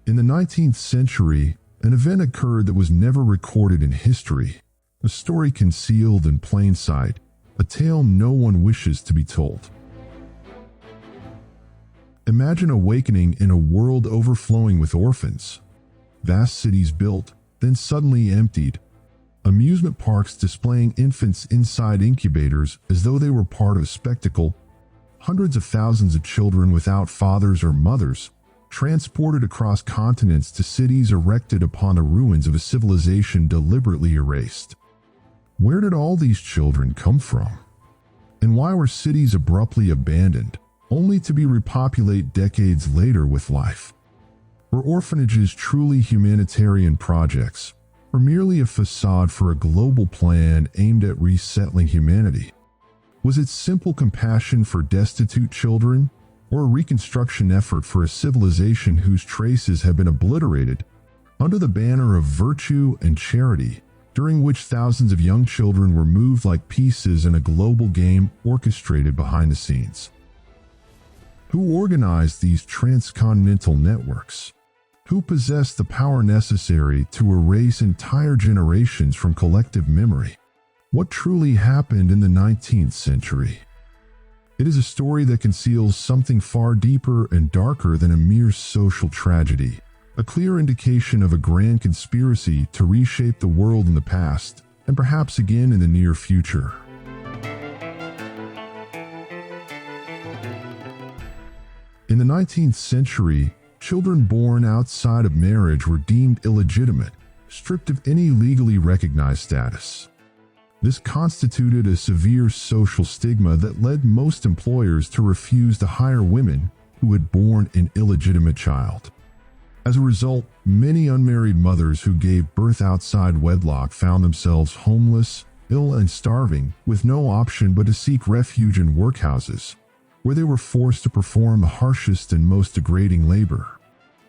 In the 19th century, an event occurred that was never recorded in history, a story concealed in plain sight, a tale no one wishes to be told. Imagine awakening in a world overflowing with orphans. Vast cities built, then suddenly emptied. Amusement parks displaying infants inside incubators as though they were part of a spectacle. Hundreds of thousands of children without fathers or mothers, transported across continents to cities erected upon the ruins of a civilization deliberately erased. Where did all these children come from? And why were cities abruptly abandoned, only to be repopulated decades later with life? Were orphanages truly humanitarian projects, or merely a facade for a global plan aimed at resettling humanity? Was it simple compassion for destitute children, or a reconstruction effort for a civilization whose traces have been obliterated under the banner of virtue and charity, during which thousands of young children were moved like pieces in a global game orchestrated behind the scenes? Who organized these transcontinental networks? Who possessed the power necessary to erase entire generations from collective memory? What truly happened in the 19th century? It is a story that conceals something far deeper and darker than a mere social tragedy, a clear indication of a grand conspiracy to reshape the world in the past, and perhaps again in the near future. In the 19th century, children born outside of marriage were deemed illegitimate, stripped of any legally recognized status. This constituted a severe social stigma that led most employers to refuse to hire women who had borne an illegitimate child. As a result, many unmarried mothers who gave birth outside wedlock found themselves homeless, ill, and starving, with no option but to seek refuge in workhouses, where they were forced to perform the harshest and most degrading labor.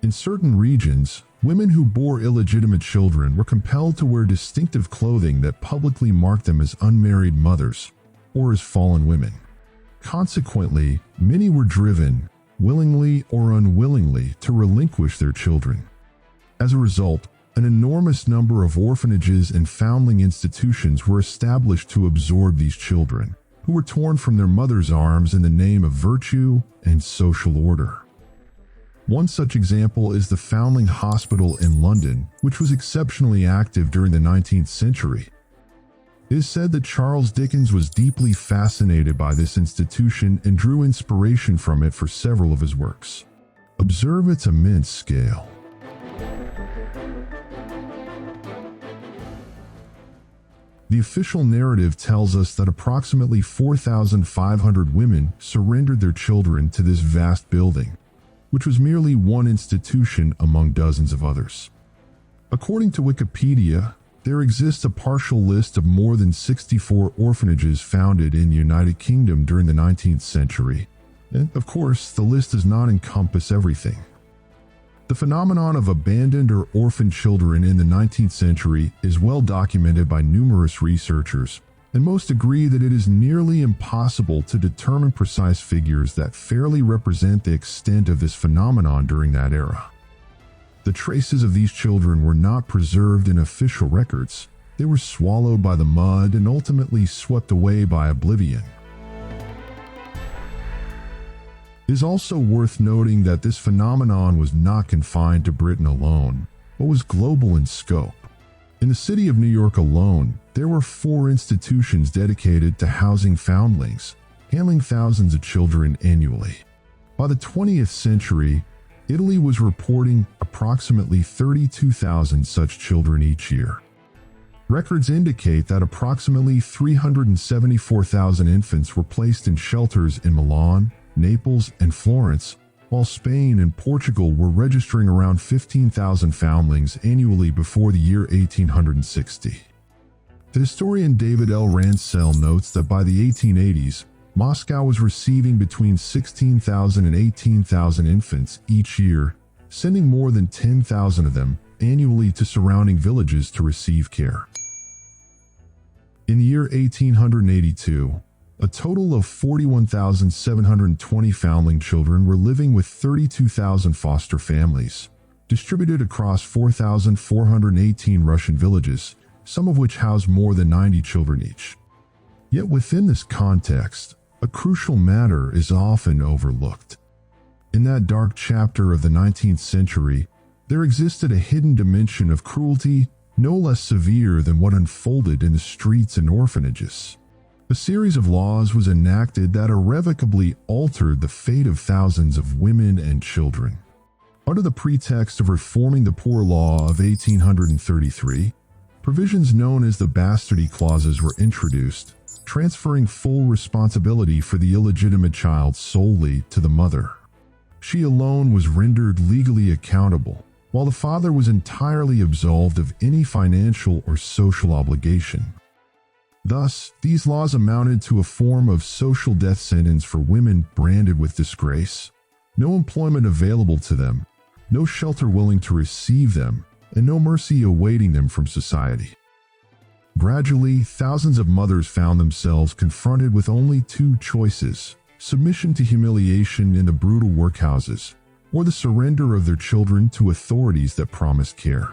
In certain regions, women who bore illegitimate children were compelled to wear distinctive clothing that publicly marked them as unmarried mothers or as fallen women. Consequently, many were driven, willingly or unwillingly, to relinquish their children. As a result, an enormous number of orphanages and foundling institutions were established to absorb these children, who were torn from their mothers' arms in the name of virtue and social order. One such example is the Foundling Hospital in London, which was exceptionally active during the 19th century. It is said that Charles Dickens was deeply fascinated by this institution and drew inspiration from it for several of his works. Observe its immense scale. The official narrative tells us that approximately 4,500 women surrendered their children to this vast building, which was merely one institution among dozens of others. According to Wikipedia, there exists a partial list of more than 64 orphanages founded in the United Kingdom during the 19th century. And of course, the list does not encompass everything. The phenomenon of abandoned or orphaned children in the 19th century is well documented by numerous researchers, and most agree that it is nearly impossible to determine precise figures that fairly represent the extent of this phenomenon during that era. The traces of these children were not preserved in official records. They were swallowed by the mud and ultimately swept away by oblivion. It is also worth noting that this phenomenon was not confined to Britain alone, but was global in scope. In the city of New York alone, there were 4 institutions dedicated to housing foundlings, handling thousands of children annually. By the 20th century, Italy was reporting approximately 32,000 such children each year. Records indicate that approximately 374,000 infants were placed in shelters in Milan, Naples, and Florence, while Spain and Portugal were registering around 15,000 foundlings annually before the year 1860. The historian David L. Ransell notes that by the 1880s, Moscow was receiving between 16,000 and 18,000 infants each year, sending more than 10,000 of them annually to surrounding villages to receive care. In the year 1882, a total of 41,720 foundling children were living with 32,000 foster families, distributed across 4,418 Russian villages, some of which house more than 90 children each. Yet within this context, a crucial matter is often overlooked. In that dark chapter of the 19th century, there existed a hidden dimension of cruelty no less severe than what unfolded in the streets and orphanages. A series of laws was enacted that irrevocably altered the fate of thousands of women and children. Under the pretext of reforming the Poor Law of 1833, provisions known as the bastardy clauses were introduced, transferring full responsibility for the illegitimate child solely to the mother. She alone was rendered legally accountable, while the father was entirely absolved of any financial or social obligation. Thus, these laws amounted to a form of social death sentence for women branded with disgrace, no employment available to them, no shelter willing to receive them, and no mercy awaiting them from society. Gradually, thousands of mothers found themselves confronted with only two choices: submission to humiliation in the brutal workhouses, or the surrender of their children to authorities that promised care.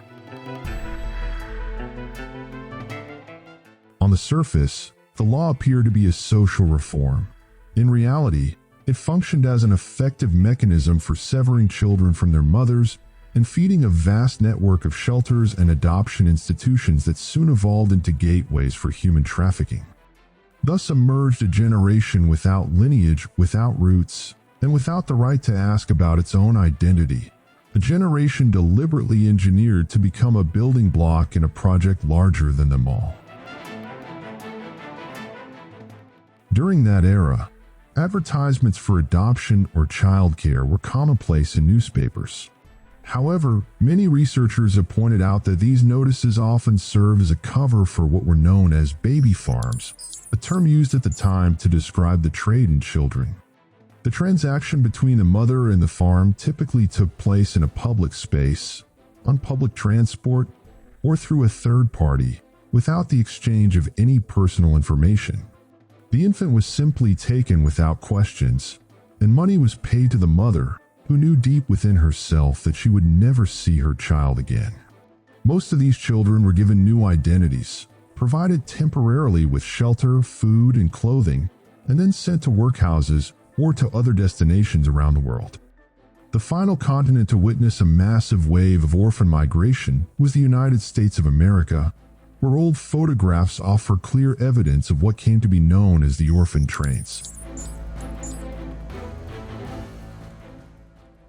On the surface, the law appeared to be a social reform. In reality, it functioned as an effective mechanism for severing children from their mothers and feeding a vast network of shelters and adoption institutions that soon evolved into gateways for human trafficking. Thus emerged a generation without lineage, without roots, and without the right to ask about its own identity. A generation deliberately engineered to become a building block in a project larger than them all. During that era, advertisements for adoption or childcare were commonplace in newspapers. However, many researchers have pointed out that these notices often serve as a cover for what were known as baby farms, a term used at the time to describe the trade in children. The transaction between the mother and the farm typically took place in a public space, on public transport, or through a third party, without the exchange of any personal information. The infant was simply taken without questions, and money was paid to the mother, who knew deep within herself that she would never see her child again. Most of these children were given new identities, provided temporarily with shelter, food, and clothing, and then sent to workhouses or to other destinations around the world. The final continent to witness a massive wave of orphan migration was the United States of America, where old photographs offer clear evidence of what came to be known as the orphan trains.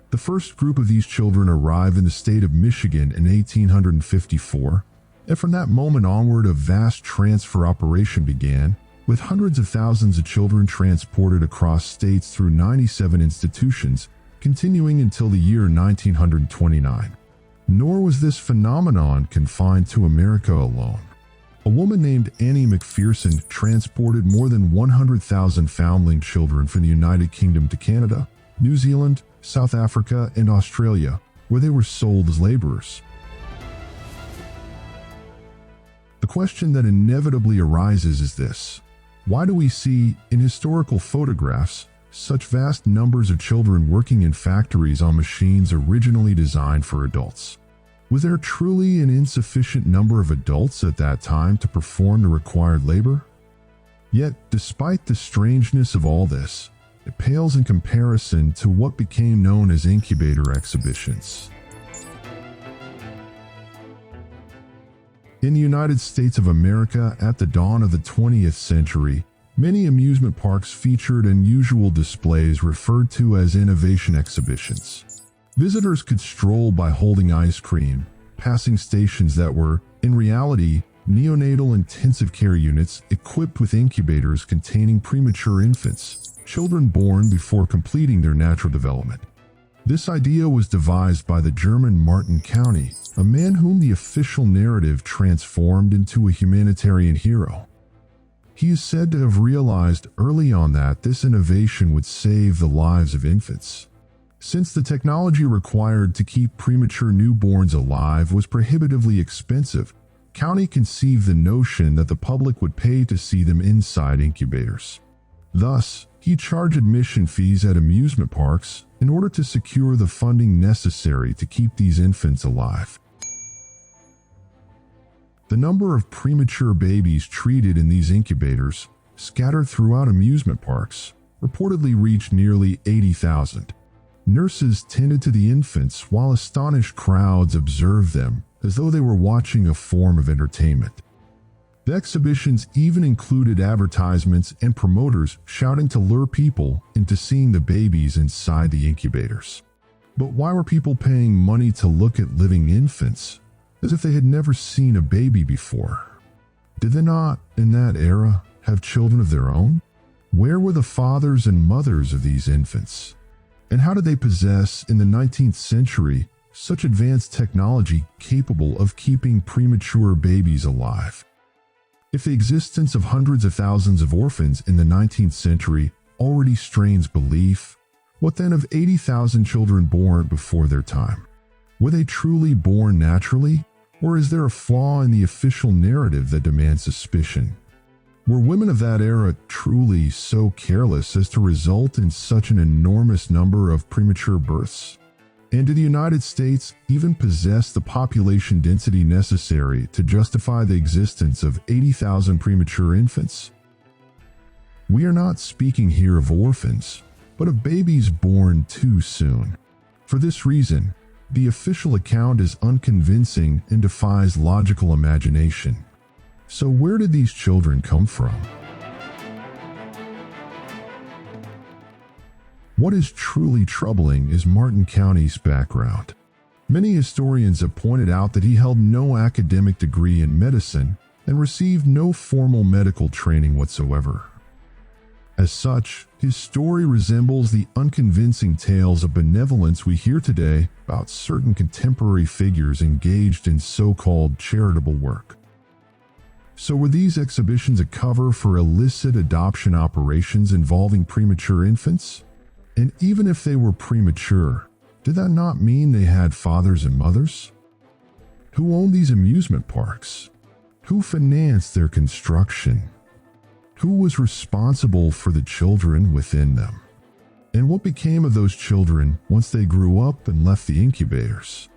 The first group of these children arrived in the state of Michigan in 1854, and from that moment onward a vast transfer operation began, with hundreds of thousands of children transported across states through 97 institutions, continuing until the year 1929. Nor was this phenomenon confined to America alone. A woman named Annie McPherson transported more than 100,000 foundling children from the United Kingdom to Canada, New Zealand, South Africa, and Australia, where they were sold as laborers. The question that inevitably arises is this: why do we see, in historical photographs, such vast numbers of children working in factories on machines originally designed for adults? Was there truly an insufficient number of adults at that time to perform the required labor? Yet, despite the strangeness of all this, it pales in comparison to what became known as incubator exhibitions. In the United States of America at the dawn of the 20th century, many amusement parks featured unusual displays referred to as innovation exhibitions. Visitors could stroll by holding ice cream, passing stations that were, in reality, neonatal intensive care units equipped with incubators containing premature infants, children born before completing their natural development. This idea was devised by the German Martin County, a man whom the official narrative transformed into a humanitarian hero. He is said to have realized early on that this innovation would save the lives of infants. Since the technology required to keep premature newborns alive was prohibitively expensive, County conceived the notion that the public would pay to see them inside incubators. Thus, he charged admission fees at amusement parks in order to secure the funding necessary to keep these infants alive. The number of premature babies treated in these incubators, scattered throughout amusement parks, reportedly reached nearly 80,000. Nurses tended to the infants while astonished crowds observed them as though they were watching a form of entertainment. The exhibitions even included advertisements and promoters shouting to lure people into seeing the babies inside the incubators. But why were people paying money to look at living infants, as if they had never seen a baby before? Did they not, in that era, have children of their own? Where were the fathers and mothers of these infants? And how did they possess, in the 19th century, such advanced technology capable of keeping premature babies alive? If the existence of hundreds of thousands of orphans in the 19th century already strains belief, what then of 80,000 children born before their time? Were they truly born naturally, or is there a flaw in the official narrative that demands suspicion? Were women of that era truly so careless as to result in such an enormous number of premature births? And did the United States even possess the population density necessary to justify the existence of 80,000 premature infants? We are not speaking here of orphans, but of babies born too soon. For this reason, the official account is unconvincing and defies logical imagination. So where did these children come from? What is truly troubling is Martin County's background. Many historians have pointed out that he held no academic degree in medicine and received no formal medical training whatsoever. As such, his story resembles the unconvincing tales of benevolence we hear today about certain contemporary figures engaged in so-called charitable work. So were these exhibitions a cover for illicit adoption operations involving premature infants? And even if they were premature, did that not mean they had fathers and mothers? Who owned these amusement parks? Who financed their construction? Who was responsible for the children within them? And what became of those children once they grew up and left the incubators?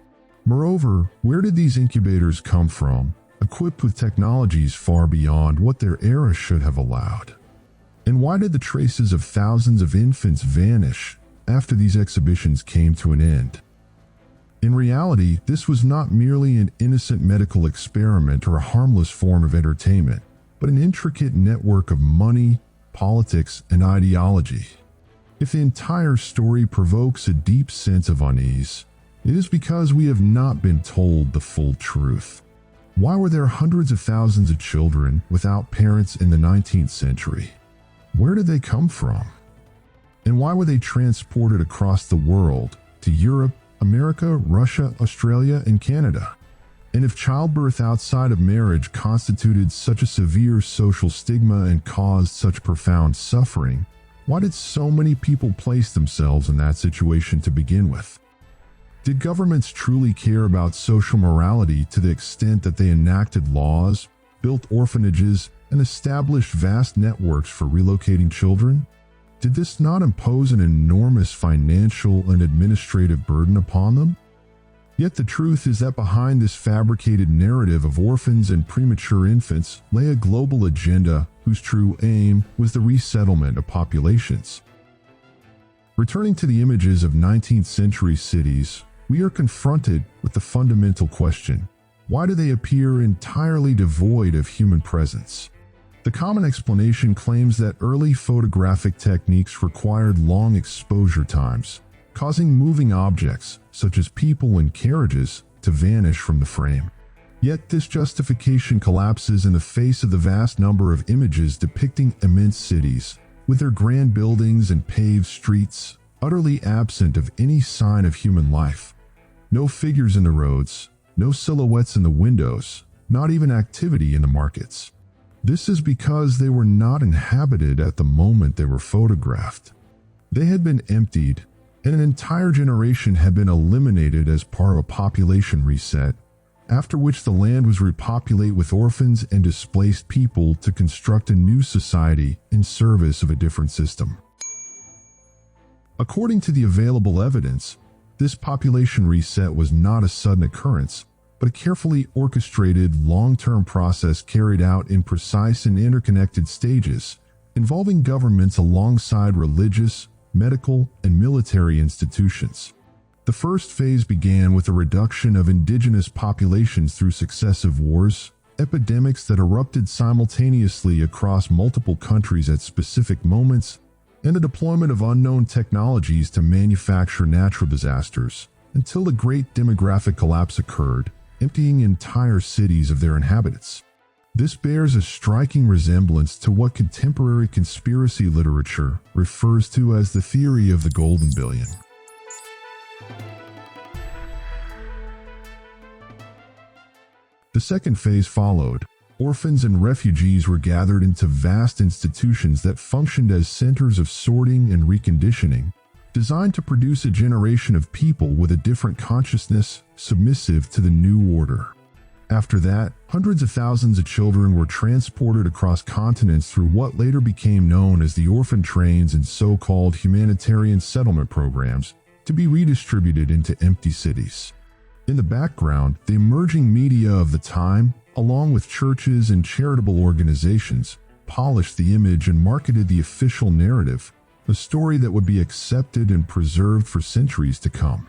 Moreover, where did these incubators come from, equipped with technologies far beyond what their era should have allowed? And why did the traces of thousands of infants vanish after these exhibitions came to an end? In reality, this was not merely an innocent medical experiment or a harmless form of entertainment, but an intricate network of money, politics, and ideology. If the entire story provokes a deep sense of unease, it is because we have not been told the full truth. Why were there hundreds of thousands of children without parents in the 19th century? Where did they come from? And why were they transported across the world to Europe, America, Russia, Australia, and Canada? And if childbirth outside of marriage constituted such a severe social stigma and caused such profound suffering, why did so many people place themselves in that situation to begin with? Did governments truly care about social morality to the extent that they enacted laws, built orphanages, and established vast networks for relocating children? Did this not impose an enormous financial and administrative burden upon them? Yet the truth is that behind this fabricated narrative of orphans and premature infants lay a global agenda whose true aim was the resettlement of populations. Returning to the images of 19th century cities, we are confronted with the fundamental question: why do they appear entirely devoid of human presence? The common explanation claims that early photographic techniques required long exposure times, causing moving objects, such as people and carriages, to vanish from the frame. Yet this justification collapses in the face of the vast number of images depicting immense cities, with their grand buildings and paved streets, utterly absent of any sign of human life. No figures in the roads, no silhouettes in the windows, not even activity in the markets. This is because they were not inhabited at the moment they were photographed. They had been emptied, and an entire generation had been eliminated as part of a population reset, after which the land was repopulated with orphans and displaced people to construct a new society in service of a different system. According to the available evidence, this population reset was not a sudden occurrence, but a carefully orchestrated, long-term process carried out in precise and interconnected stages, involving governments alongside religious, medical, and military institutions. The first phase began with a reduction of indigenous populations through successive wars, epidemics that erupted simultaneously across multiple countries at specific moments, and the deployment of unknown technologies to manufacture natural disasters, until a great demographic collapse occurred, emptying entire cities of their inhabitants. This bears a striking resemblance to what contemporary conspiracy literature refers to as the theory of the Golden Billion. The second phase followed. Orphans and refugees were gathered into vast institutions that functioned as centers of sorting and reconditioning, designed to produce a generation of people with a different consciousness, submissive to the new order. After that, hundreds of thousands of children were transported across continents through what later became known as the orphan trains and so-called humanitarian settlement programs, to be redistributed into empty cities. In the background, the emerging media of the time, along with churches and charitable organizations, polished the image and marketed the official narrative, a story that would be accepted and preserved for centuries to come.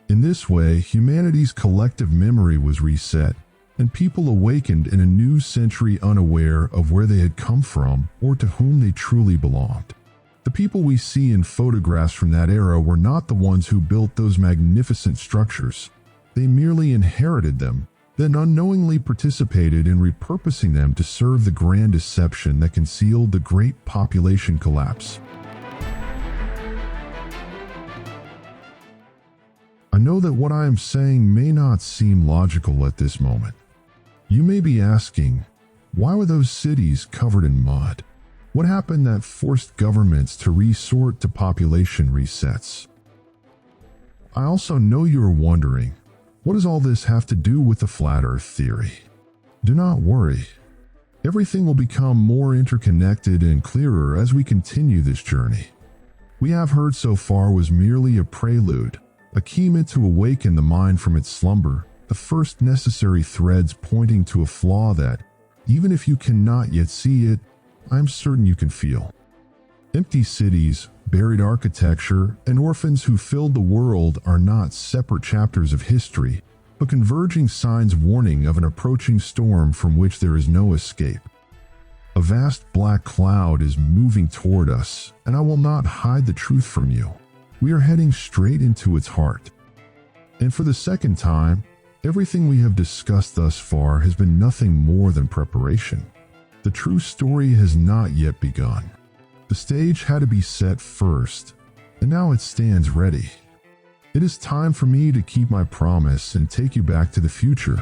In this way, humanity's collective memory was reset, and people awakened in a new century unaware of where they had come from or to whom they truly belonged. The people we see in photographs from that era were not the ones who built those magnificent structures. They merely inherited them, then unknowingly participated in repurposing them to serve the grand deception that concealed the great population collapse. I know that what I am saying may not seem logical at this moment. You may be asking, why were those cities covered in mud? What happened that forced governments to resort to population resets? I also know you are wondering, what does all this have to do with the flat Earth theory? Do not worry. Everything will become more interconnected and clearer as we continue this journey. We have heard so far was merely a prelude, a key meant to awaken the mind from its slumber, the first necessary threads pointing to a flaw that, even if you cannot yet see it, I'm certain you can feel. Empty cities, buried architecture, and orphans who filled the world are not separate chapters of history, but converging signs warning of an approaching storm from which there is no escape. A vast black cloud is moving toward us, and I will not hide the truth from you. We are heading straight into its heart. And for the second time, everything we have discussed thus far has been nothing more than preparation. The true story has not yet begun. The stage had to be set first, and now it stands ready. It is time for me to keep my promise and take you back to the future.